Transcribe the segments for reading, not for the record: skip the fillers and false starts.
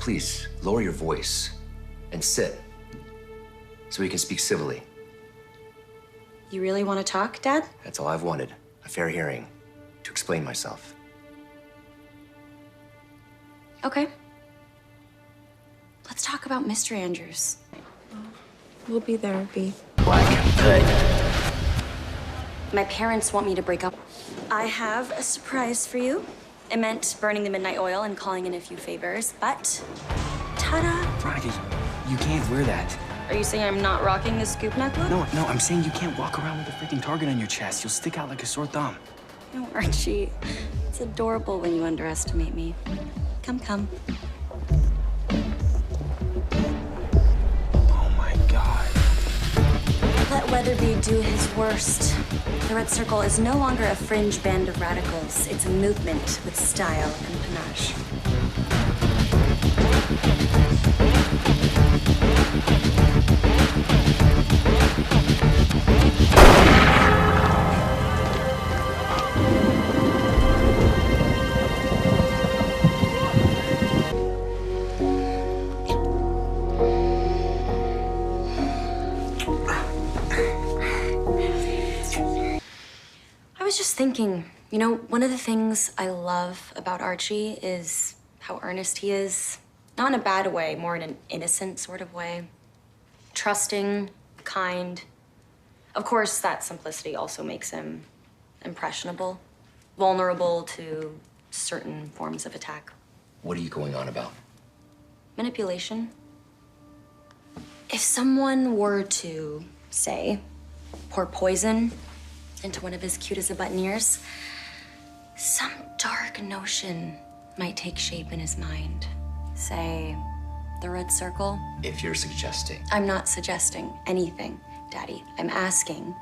please, lower your voice and sit so we can speak civilly. You really want to talk, Dad? That's all I've wanted, a fair hearing to explain myself. Okay. Let's talk about Mr. Andrews. We'll be there, B. Good. My parents want me to break up. I have a surprise for you. It meant burning the midnight oil and calling in a few favors, but ta-da! Rocky, you can't wear that. Are you saying I'm not rocking the scoop neck look? No, I'm saying you can't walk around with a freaking target on your chest. You'll stick out like a sore thumb. No, Archie. It's adorable when you underestimate me. Come. Oh my God. Let Weatherby do his worst. The Red Circle is no longer a fringe band of radicals. It's a movement with style and panache. I was just thinking, you know, one of the things I love about Archie is how earnest he is. Not in a bad way, more in an innocent sort of way. Trusting, kind. Of course, that simplicity also makes him impressionable, vulnerable to certain forms of attack. What are you going on about? Manipulation. If someone were to, say, pour poison into one of his cute as a button ears, some dark notion might take shape in his mind. Say, the Red Circle. If you're suggesting. I'm not suggesting anything, Daddy. I'm asking,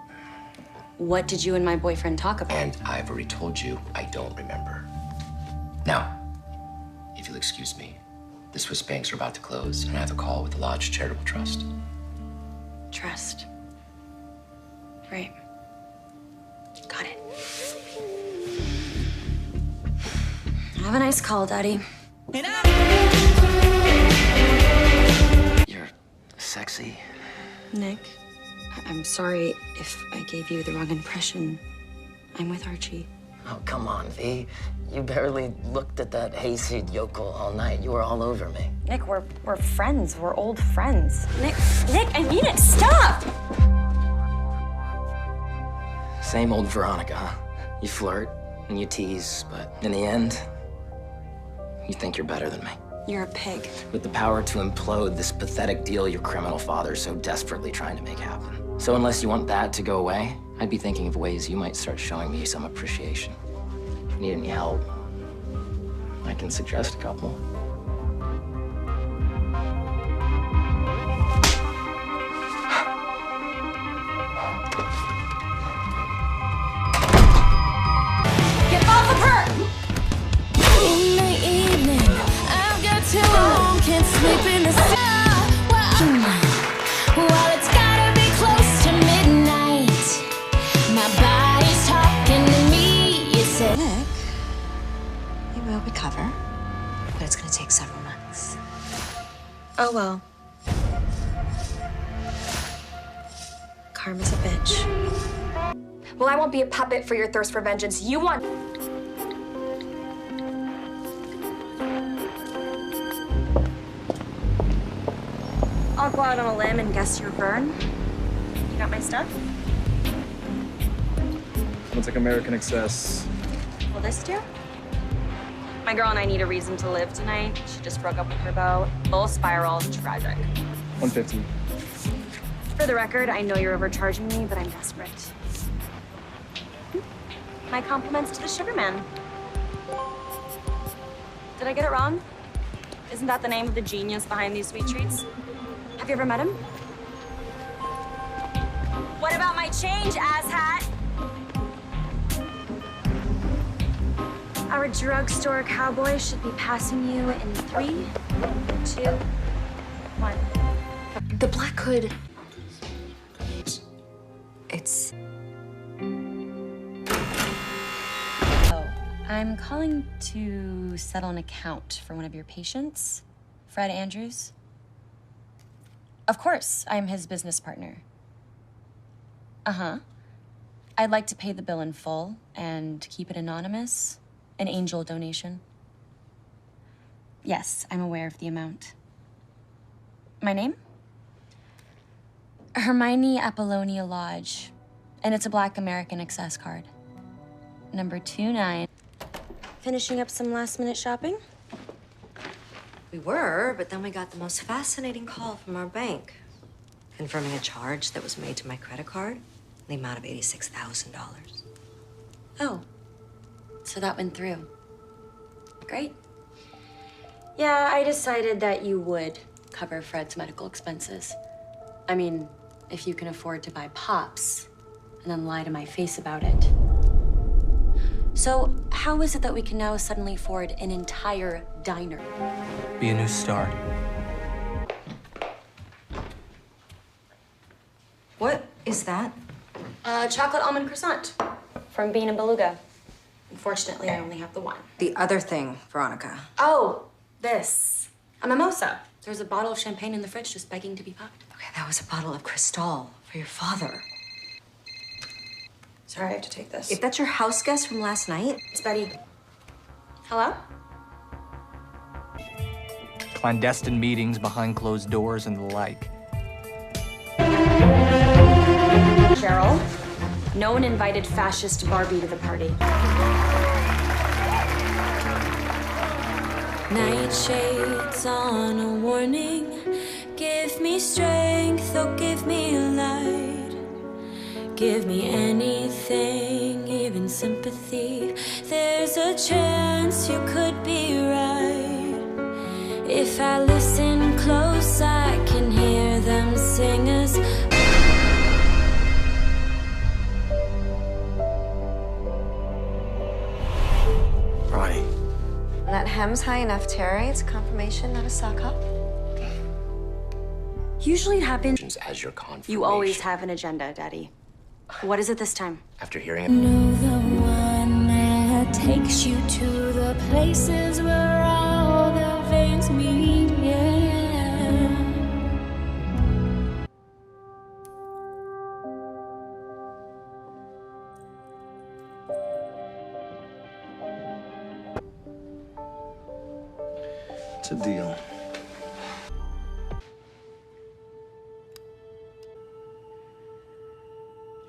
what did you and my boyfriend talk about? And I've already told you I don't remember. Now, if you'll excuse me, the Swiss banks are about to close, and I have a call with the Lodge Charitable Trust. Trust. Right. Got it. Have a nice call, Daddy. You're sexy. Nick, I'm sorry if I gave you the wrong impression. I'm with Archie. Oh, come on, V. You barely looked at that hayseed yokel all night. You were all over me. Nick, we're friends. We're old friends. Nick, I mean it. Stop! Same old Veronica, huh? You flirt and you tease, but in the end, you think you're better than me. You're a pig. With the power to implode this pathetic deal your criminal father's so desperately trying to make happen. So unless you want that to go away, I'd be thinking of ways you might start showing me some appreciation. If you need any help, I can suggest a couple. Get off of her! In the evening, I've got to home, can't sleep in the cell. Well, it's gotta be close to midnight. My body's talking to me. It said, Nick, you will recover, but it's gonna take several months. Oh, well. Karma's a bitch. Well, I won't be a puppet for your thirst for vengeance. You want... I'll go out on a limb and guess your burn. You got my stuff? Looks like American Excess. Will this do? My girl and I need a reason to live tonight. She just broke up with her beau. Full spiral, tragic. 150. For the record, I know you're overcharging me, but I'm desperate. My compliments to the sugar man. Did I get it wrong? Isn't that the name of the genius behind these sweet treats? Have you ever met him? What about my change, asshat? Our drugstore cowboy should be passing you in 3, 2, 1. The Black Hood. It's Oh, I'm calling to settle an account for one of your patients. Fred Andrews? Of course, I'm his business partner. Uh-huh. I'd like to pay the bill in full and keep it anonymous. An angel donation. Yes, I'm aware of the amount. My name? Hermione Apollonia Lodge. And it's a Black American Excess card. Number 29. Finishing up some last-minute shopping? We were, but then we got the most fascinating call from our bank, confirming a charge that was made to my credit card in the amount of $86,000. Oh, so that went through. Great. Yeah, I decided that you would cover Fred's medical expenses. I mean, if you can afford to buy Pops and then lie to my face about it. So how is it that we can now suddenly afford an entire diner? Be a new star. What is that? Chocolate almond croissant from Bean and Beluga. Unfortunately, I only have the one. The other thing, Veronica. Oh, this. A mimosa. There's a bottle of champagne in the fridge just begging to be popped. Okay, that was a bottle of Cristal for your father. Sorry, I have to take this. If that's your house guest from last night, It's Betty. Hello? Clandestine meetings behind closed doors and the like. Cheryl, no one invited fascist Barbie to the party. Nightshades on a warning. Give me strength, oh, give me light. Give me anything, even sympathy. There's a chance you could be right. If I listen close, I can hear them sing us. Ronnie. that hem's high enough, Terry. It's a confirmation, not a sock hop. Usually it happens. As your confirmation. You always have an agenda, Daddy. What is it this time? After hearing it. Know the one that takes you to the places where all the veins meet, yeah. It's a deal.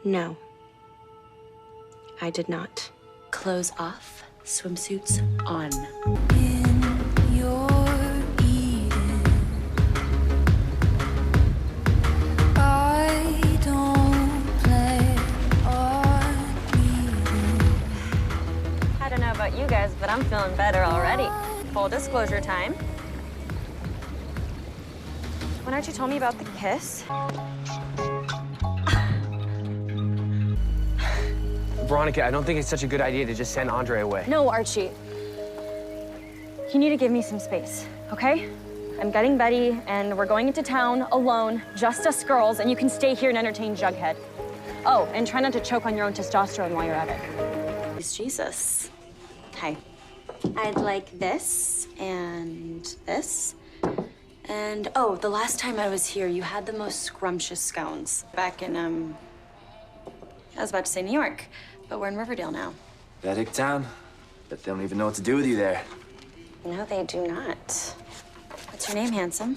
No. I did not. Clothes off, swimsuits on. In your Eden, I don't play on Eden. I don't know about you guys, but I'm feeling better already. Full disclosure time. When Archie told me about the kiss, Veronica, I don't think it's such a good idea to just send Andre away. no, Archie. You need to give me some space, okay? I'm getting Betty, and we're going into town alone, just us girls, and you can stay here and entertain Jughead. Oh, and try not to choke on your own testosterone while you're at it. Jesus. Hi. I'd like this, and this. And, oh, the last time I was here, you had the most scrumptious scones. Back in, I was about to say New York, but we're in Riverdale now. That hick town. Bet they don't even know what to do with you there. No, they do not. What's your name, handsome?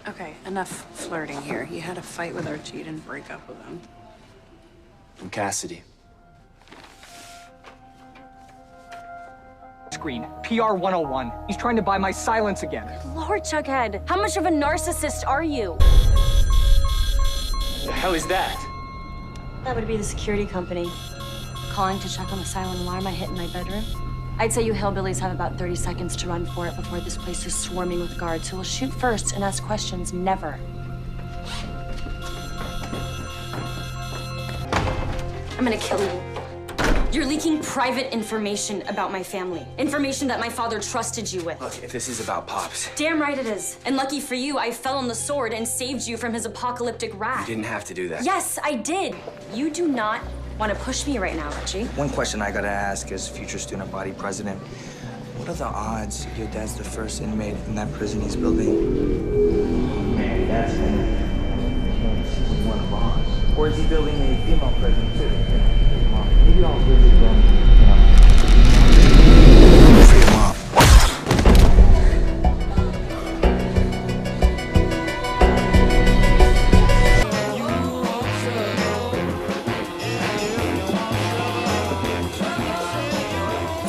Okay, enough flirting here. You had a fight with Archie, you didn't break up with him. I'm Cassidy. Screen, PR 101. He's trying to buy my silence again. Lord, Jughead, how much of a narcissist are you? The hell is that? That would be the security company. Calling to check on the silent alarm I hit in my bedroom. I'd say you hillbillies have about 30 seconds to run for it before this place is swarming with guards who will shoot first and ask questions never. I'm gonna kill you. You're leaking private information about my family. Information that my father trusted you with. Look, if this is about Pops, Damn right it is. And lucky for you, I fell on the sword and saved you from his apocalyptic wrath. you didn't have to do that. Yes, I did. You do not want to push me right now, Archie. One question I gotta ask as future student body president. What are the odds your dad's the first inmate in that prison he's building? Man, that's one of ours. Or is he building a female prison too? Maybe I'll visit them, for your mom.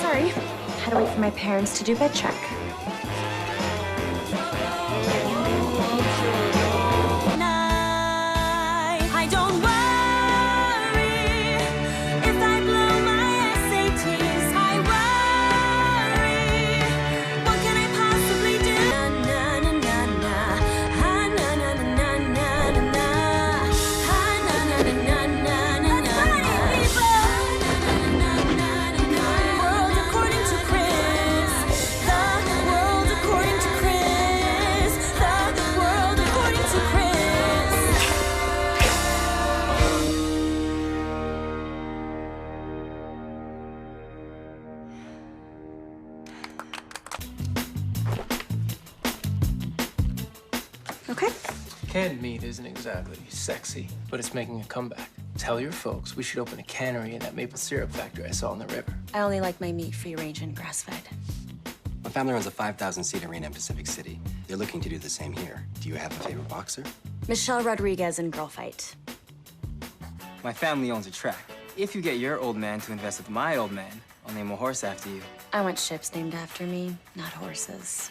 Sorry. Had to wait for my parents to do bed check. I don't worry if I blow my SATs. I worry, what can I possibly do? Na na na na na, ha na na na na na na, ha na na na na na na na. World according to Chris, the world according to Chris, the world according to Chris. Okay. Canned meat isn't exactly sexy, but it's making a comeback. Tell your folks we should open a cannery in that maple syrup factory I saw on the river. I only like my meat free range and grass fed. My family runs a 5,000-seat arena in Pacific City. They're looking to do the same here. Do you have a favorite boxer? Michelle Rodriguez in Girl Fight. My family owns a track. If you get your old man to invest with my old man, I'll name a horse after you. I want ships named after me, not horses.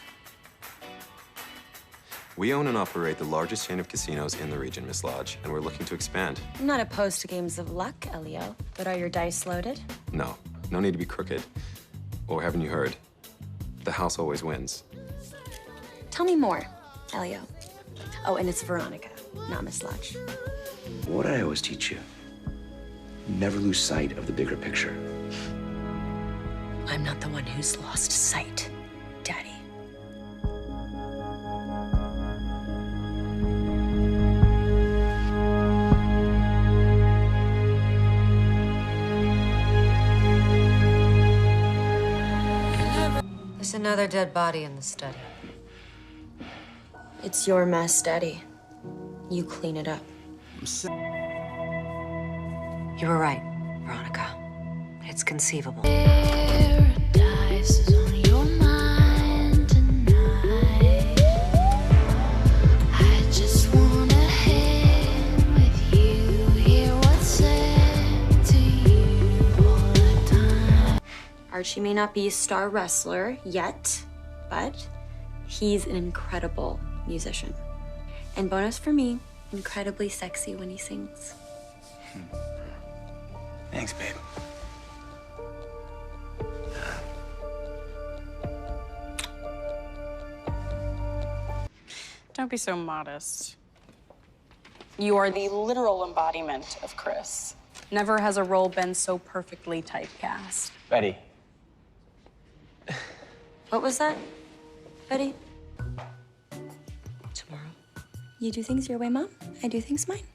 We own and operate the largest chain of casinos in the region, Miss Lodge, and we're looking to expand. I'm not opposed to games of luck, Elio, but are your dice loaded? No, no need to be crooked. Or haven't you heard? The house always wins. Tell me more, Elio. Oh, and it's Veronica, not Miss Lodge. What did I always teach you? Never lose sight of the bigger picture. I'm not the one who's lost sight, Daddy. There's another dead body in the study. It's your mess, Daddy. You clean it up. You were right, Veronica. It's conceivable. Paradise is on your mind tonight. I just wanna hang with you, hear what's said to you all the time. Archie may not be a star wrestler yet, but he's an incredible musician. And bonus for me, incredibly sexy when he sings. Thanks, babe. Don't be so modest. You are the literal embodiment of Chris. Never has a role been so perfectly typecast. Betty. What was that, Betty? Tomorrow. You do things your way, Mom. I do things mine.